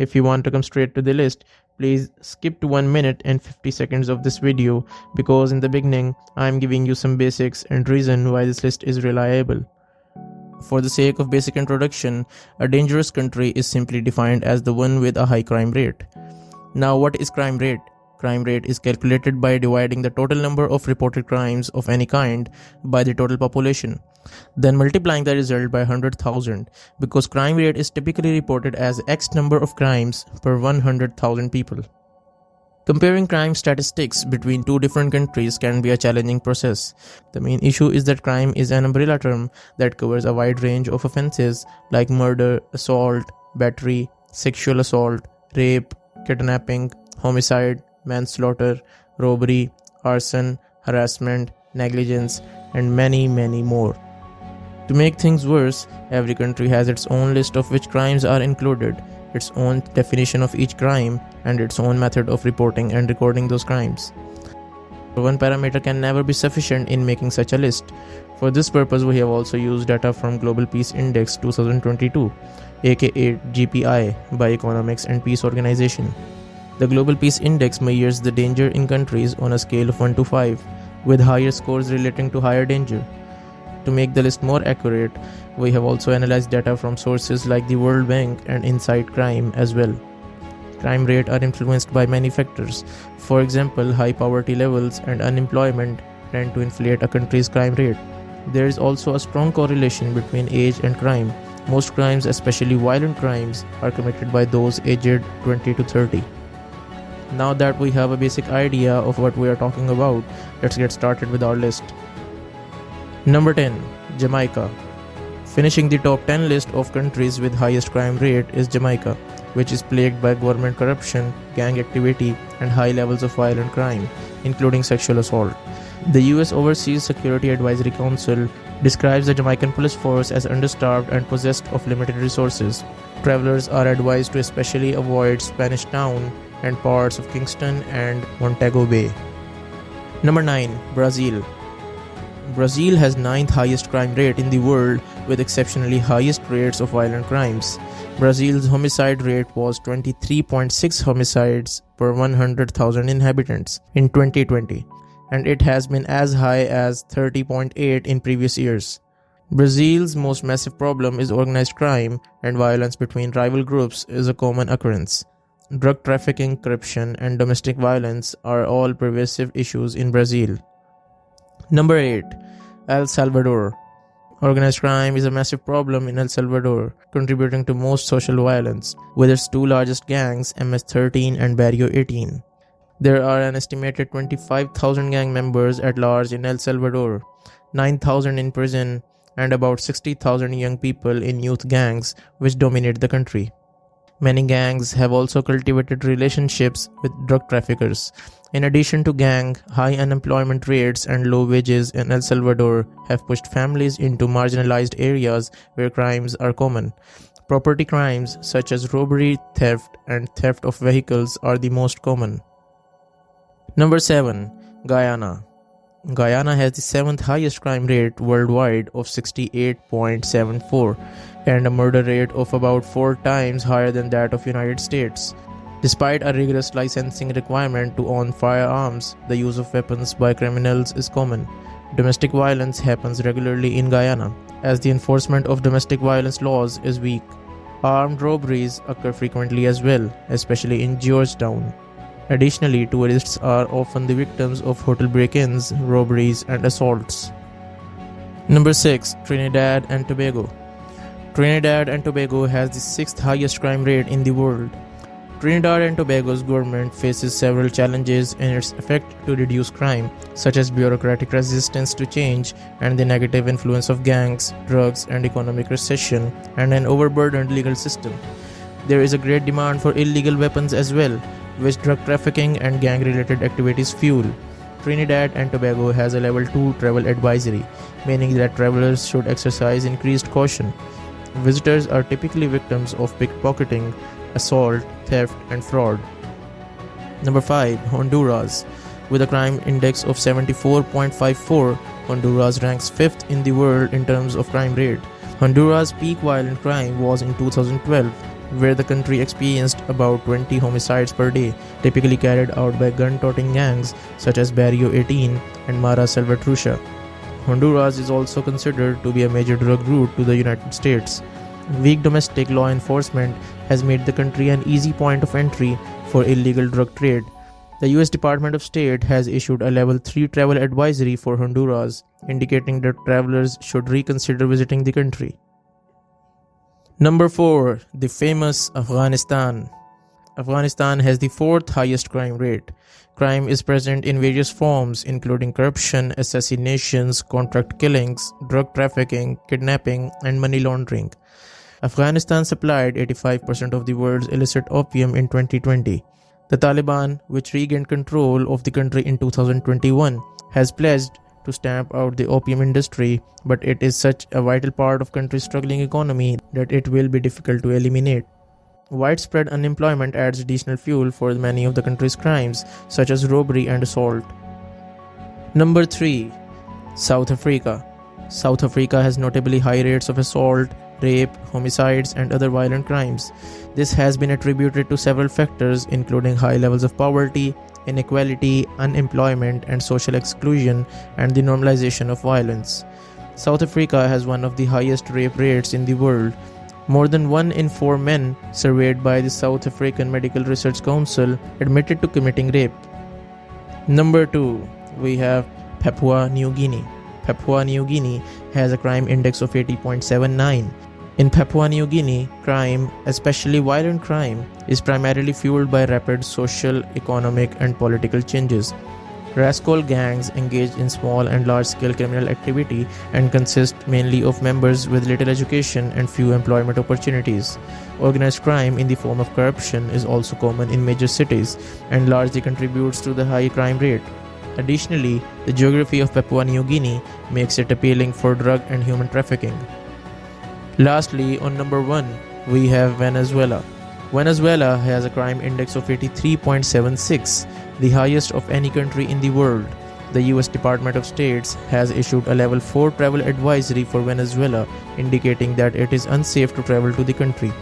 If you want to come straight to the list, please skip to 1 minute and 50 seconds of this video, because in the beginning I am giving you some basics and reason why this list is reliable. For the sake of basic introduction, a dangerous country is simply defined as the one with a high crime rate. Now, what is crime rate? Crime rate is calculated by dividing the total number of reported crimes of any kind by the total population, then multiplying the result by 100,000, because crime rate is typically reported as X number of crimes per 100,000 people. Comparing crime statistics between two different countries can be a challenging process. The main issue is that crime is an umbrella term that covers a wide range of offenses like murder, assault, battery, sexual assault, rape, kidnapping, homicide, manslaughter, robbery, arson, harassment, negligence, and many more. To make things worse, every country has its own list of which crimes are included, its own definition of each crime, and its own method of reporting and recording those crimes. One parameter can never be sufficient in making such a list. For this purpose, we have also used data from Global Peace Index 2022, aka GPI, by Economics and Peace Organization. The Global Peace Index measures the danger in countries on a scale of 1 to 5, with higher scores relating to higher danger. To make the list more accurate, we have also analyzed data from sources like the World Bank and Inside Crime as well. Crime rate are influenced by many factors. For example, high poverty levels and unemployment tend to inflate a country's crime rate. There is also a strong correlation between age and crime. Most crimes, especially violent crimes, are committed by those aged 20 to 30. Now that we have a basic idea of what we are talking about, let's get started with our list. Number 10. Jamaica. Finishing the top 10 list of countries with highest crime rate is Jamaica, which is plagued by government corruption, gang activity, and high levels of violent crime, including sexual assault. The US Overseas Security Advisory Council describes the Jamaican police force as understaffed and possessed of limited resources. Travelers are advised to especially avoid Spanish Town and parts of Kingston and Montego Bay. Number 9. Brazil. Brazil has 9th highest crime rate in the world, with exceptionally highest rates of violent crimes. Brazil's homicide rate was 23.6 homicides per 100,000 inhabitants in 2020, and it has been as high as 30.8 in previous years. Brazil's most massive problem is organized crime, and violence between rival groups is a common occurrence. Drug trafficking, corruption, and domestic violence are all pervasive issues in Brazil. Number 8. El Salvador. Organized crime is a massive problem in El Salvador, contributing to most social violence, with its two largest gangs, MS-13 and Barrio 18. There are an estimated 25,000 gang members at large in El Salvador, 9,000 in prison, and about 60,000 young people in youth gangs, which dominate the country. Many gangs have also cultivated relationships with drug traffickers. In addition to gang, high unemployment rates and low wages in El Salvador have pushed families into marginalized areas where crimes are common. Property crimes such as robbery, theft, and theft of vehicles are the most common. Number 7. Guyana. Guyana has the 7th highest crime rate worldwide of 68.74 and a murder rate of about 4 times higher than that of United States. Despite a rigorous licensing requirement to own firearms, the use of weapons by criminals is common. Domestic violence happens regularly in Guyana, as the enforcement of domestic violence laws is weak. Armed robberies occur frequently as well, especially in Georgetown. Additionally, tourists are often the victims of hotel break-ins, robberies, and assaults. Number 6. Trinidad and Tobago. Trinidad and Tobago has the 6th highest crime rate in the world. Trinidad and Tobago's government faces several challenges in its effort to reduce crime, such as bureaucratic resistance to change and the negative influence of gangs, drugs, and economic recession, and an overburdened legal system. There is a great demand for illegal weapons as well, which drug trafficking and gang-related activities fuel. Trinidad and Tobago has a level 2 travel advisory, meaning that travelers should exercise increased caution. Visitors are typically victims of pickpocketing, assault, theft, and fraud. Number 5. Honduras. With a crime index of 74.54, Honduras ranks 5th in the world in terms of crime rate. Honduras' peak violent crime was in 2012, where the country experienced about 20 homicides per day, typically carried out by gun-toting gangs such as Barrio 18 and Mara Salvatrucha. Honduras is also considered to be a major drug route to the United States. Weak domestic law enforcement has made the country an easy point of entry for illegal drug trade. The US Department of State has issued a Level 3 travel advisory for Honduras, indicating that travelers should reconsider visiting the country. Number 4. The famous Afghanistan. Afghanistan has the 4th highest crime rate. Crime is present in various forms, including corruption, assassinations, contract killings, drug trafficking, kidnapping, and money laundering. Afghanistan supplied 85% of the world's illicit opium in 2020. The Taliban, which regained control of the country in 2021, has pledged to stamp out the opium industry, but it is such a vital part of country's struggling economy that it will be difficult to eliminate. Widespread unemployment adds additional fuel for many of the country's crimes, such as robbery and assault. Number 3. South Africa. South Africa has notably high rates of assault, rape, homicides, and other violent crimes. This has been attributed to several factors, including high levels of poverty, inequality, unemployment, and social exclusion, and the normalization of violence. South Africa has one of the highest rape rates in the world. More than 1 in 4 men surveyed by the South African Medical Research Council admitted to committing rape. Number 2. We have Papua New Guinea. Papua New Guinea has a crime index of 80.79. In Papua New Guinea, crime, especially violent crime, is primarily fueled by rapid social, economic, and political changes. Rascal gangs engage in small and large-scale criminal activity and consist mainly of members with little education and few employment opportunities. Organized crime in the form of corruption is also common in major cities and largely contributes to the high crime rate. Additionally, the geography of Papua New Guinea makes it appealing for drug and human trafficking. Lastly, on number 1, we have Venezuela. Venezuela has a crime index of 83.76, the highest of any country in the world. The US Department of State has issued a Level 4 travel advisory for Venezuela, indicating that it is unsafe to travel to the country.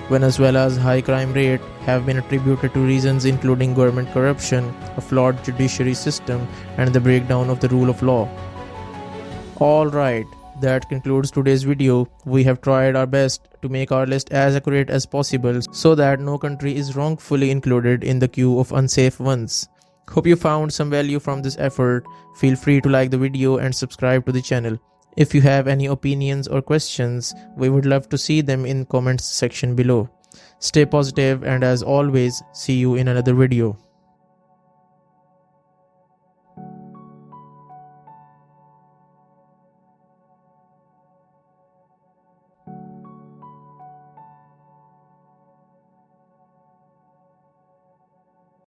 Venezuela's high crime rate have been attributed to reasons including government corruption, a flawed judiciary system, and the breakdown of the rule of law. Alright, that concludes today's video. We have tried our best to make our list as accurate as possible so that no country is wrongfully included in the queue of unsafe ones. Hope you found some value from this effort. Feel free to like the video and subscribe to the channel. If you have any opinions or questions, we would love to see them in comments section below. Stay positive, and as always, see you in another video.